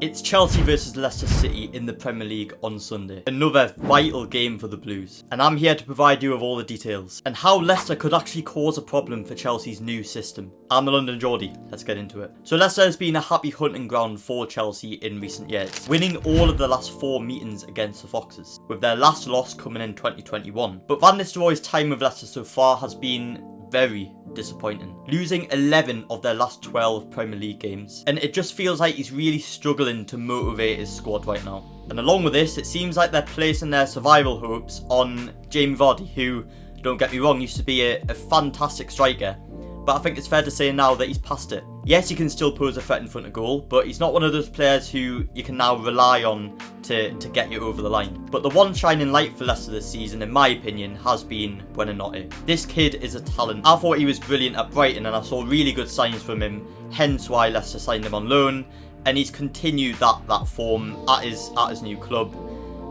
It's Chelsea versus Leicester City in the Premier League on Sunday. Another vital game for the Blues. And I'm here to provide you with all the details. And how Leicester could actually cause a problem for Chelsea's new system. I'm the London Geordie. Let's get into it. So Leicester has been a happy hunting ground for Chelsea in recent years, winning all of the last 4 meetings against the Foxes, with their last loss coming in 2021. But Van Nistelrooy's time with Leicester so far has been very disappointing, losing 11 of their last 12 Premier League games, and it just feels like he's really struggling to motivate his squad right now. And along with this, it seems like they're placing their survival hopes on Jamie Vardy, who, don't get me wrong, used to be a fantastic striker, but I think it's fair to say now that he's past it. Yes, he can still pose a threat in front of goal, but he's not one of those players who you can now rely on to get you over the line. But the one shining light for Leicester this season, in my opinion, has been Buonanotte. This kid is a talent. I thought he was brilliant at Brighton, and I saw really good signs from him, hence why Leicester signed him on loan, and he's continued that form at his new club.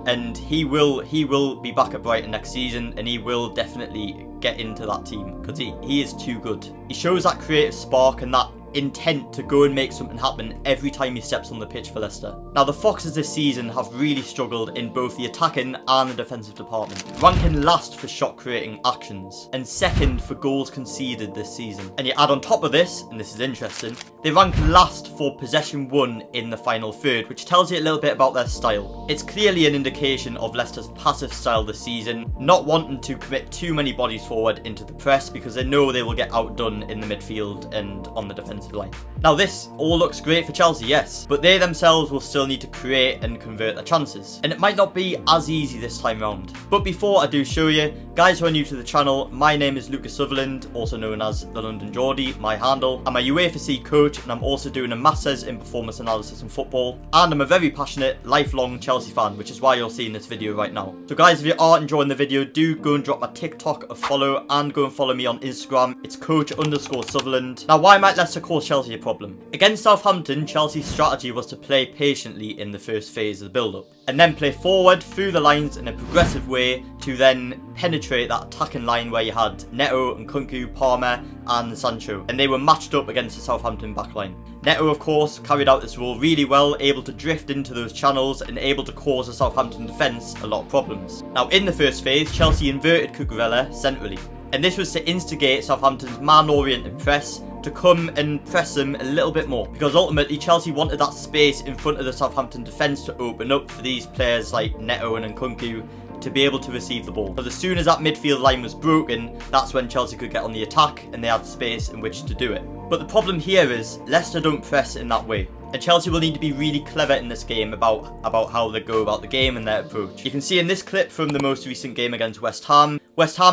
And he will be back at Brighton next season, and he will definitely get into that team because he is too good. He shows that creative spark and that intent to go and make something happen every time he steps on the pitch for Leicester. Now, the Foxes this season have really struggled in both the attacking and the defensive department, ranking last for shot creating actions and second for goals conceded this season. And you add on top of this, and this is interesting, they rank last for possession won in the final third, which tells you a little bit about their style. It's clearly an indication of Leicester's passive style this season, not wanting to commit too many bodies forward into the press because they know they will get outdone in the midfield and on the defensive line. Now, this all looks great for Chelsea, yes, but they themselves will still need to create and convert their chances, and it might not be as easy this time round. But before I do show you, guys who are new to the channel, my name is Lucas Sutherland, also known as the London Geordie, my handle. I'm a UEFA C coach, and I'm also doing a Masters in Performance Analysis in Football, and I'm a very passionate, lifelong Chelsea fan, which is why you're seeing this video right now. So guys, if you are enjoying the video, do go and drop my TikTok a follow, and go and follow me on Instagram. It's coach_Sutherland. Now, why might Leicester cause Chelsea a problem? Against Southampton, Chelsea's strategy was to play patiently in the first phase of the build-up, and then play forward through the lines in a progressive way to then penetrate that attacking line where you had Neto and Nkunku, Palmer and Sancho, and they were matched up against the Southampton backline. Neto, of course, carried out this role really well, able to drift into those channels and able to cause the Southampton defence a lot of problems. Now, in the first phase, Chelsea inverted Cucurella centrally, and this was to instigate Southampton's man-oriented press to come and press them a little bit more, because ultimately Chelsea wanted that space in front of the Southampton defence to open up for these players like Neto and Nkunku to be able to receive the ball. But as soon as that midfield line was broken, that's when Chelsea could get on the attack and they had space in which to do it. But the problem here is Leicester don't press in that way, and Chelsea will need to be really clever in this game about how they go about the game and their approach. You can see in this clip from the most recent game against West Ham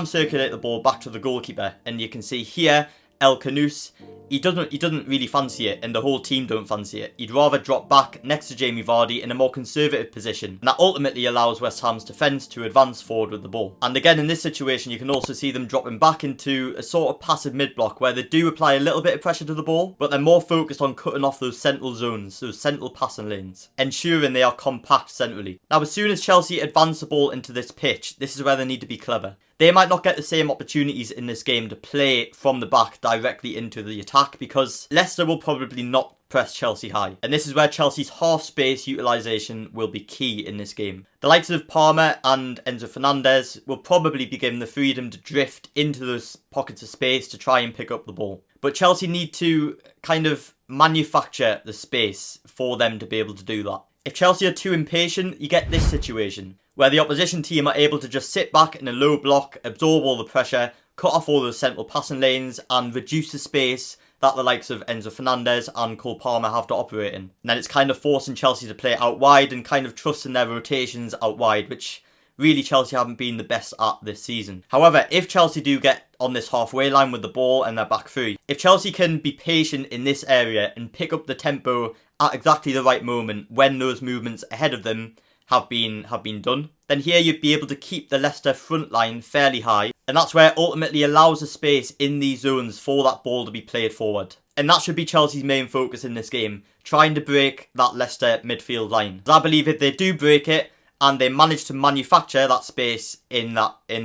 circulate the ball back to the goalkeeper, and you can see here El Canous, he doesn't really fancy it, and the whole team don't fancy it. He'd rather drop back next to Jamie Vardy in a more conservative position, and that ultimately allows West Ham's defence to advance forward with the ball. And again, in this situation, you can also see them dropping back into a sort of passive mid-block where they do apply a little bit of pressure to the ball, but they're more focused on cutting off those central zones, those central passing lanes, ensuring they are compact centrally. Now, as soon as Chelsea advance the ball into this pitch, this is where they need to be clever. They might not get the same opportunities in this game to play from the back directly into the attack because Leicester will probably not press Chelsea high. And this is where Chelsea's half space utilisation will be key in this game. The likes of Palmer and Enzo Fernandez will probably be given the freedom to drift into those pockets of space to try and pick up the ball. But Chelsea need to kind of manufacture the space for them to be able to do that. If Chelsea are too impatient, you get this situation where the opposition team are able to just sit back in a low block, absorb all the pressure, cut off all those central passing lanes and reduce the space that the likes of Enzo Fernandez and Cole Palmer have to operate in. And then it's kind of forcing Chelsea to play out wide and kind of trusting their rotations out wide, which really Chelsea haven't been the best at this season. However, if Chelsea do get on this halfway line with the ball and they're back three, if Chelsea can be patient in this area and pick up the tempo at exactly the right moment when those movements ahead of them have been done, then here you'd be able to keep the Leicester front line fairly high, and that's where it ultimately allows the space in these zones for that ball to be played forward. And that should be Chelsea's main focus in this game, trying to break that Leicester midfield line. I believe if they do break it and they manage to manufacture that space in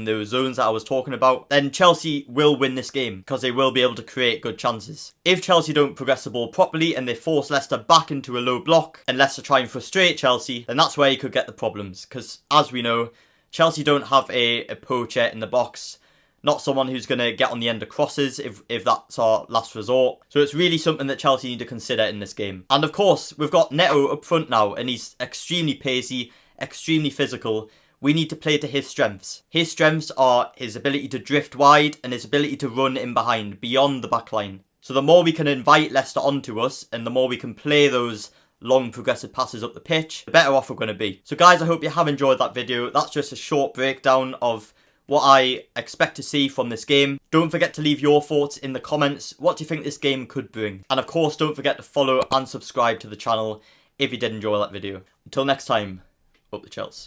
those zones that I was talking about, then Chelsea will win this game because they will be able to create good chances. If Chelsea don't progress the ball properly and they force Leicester back into a low block and Leicester try and frustrate Chelsea, then that's where you could get the problems, because as we know, Chelsea don't have a poacher in the box. Not someone who's going to get on the end of crosses if that's our last resort. So it's really something that Chelsea need to consider in this game. And of course, we've got Neto up front now, and he's extremely pacey, extremely physical. We need to play to his strengths. His strengths are his ability to drift wide and his ability to run in behind, beyond the back line. So the more we can invite Leicester onto us, and the more we can play those long progressive passes up the pitch, the better off we're going to be. So guys, I hope you have enjoyed that video. That's just a short breakdown of what I expect to see from this game. Don't forget to leave your thoughts in the comments. What do you think this game could bring? And of course, don't forget to follow and subscribe to the channel if you did enjoy that video. Until next time, up the Chelsea.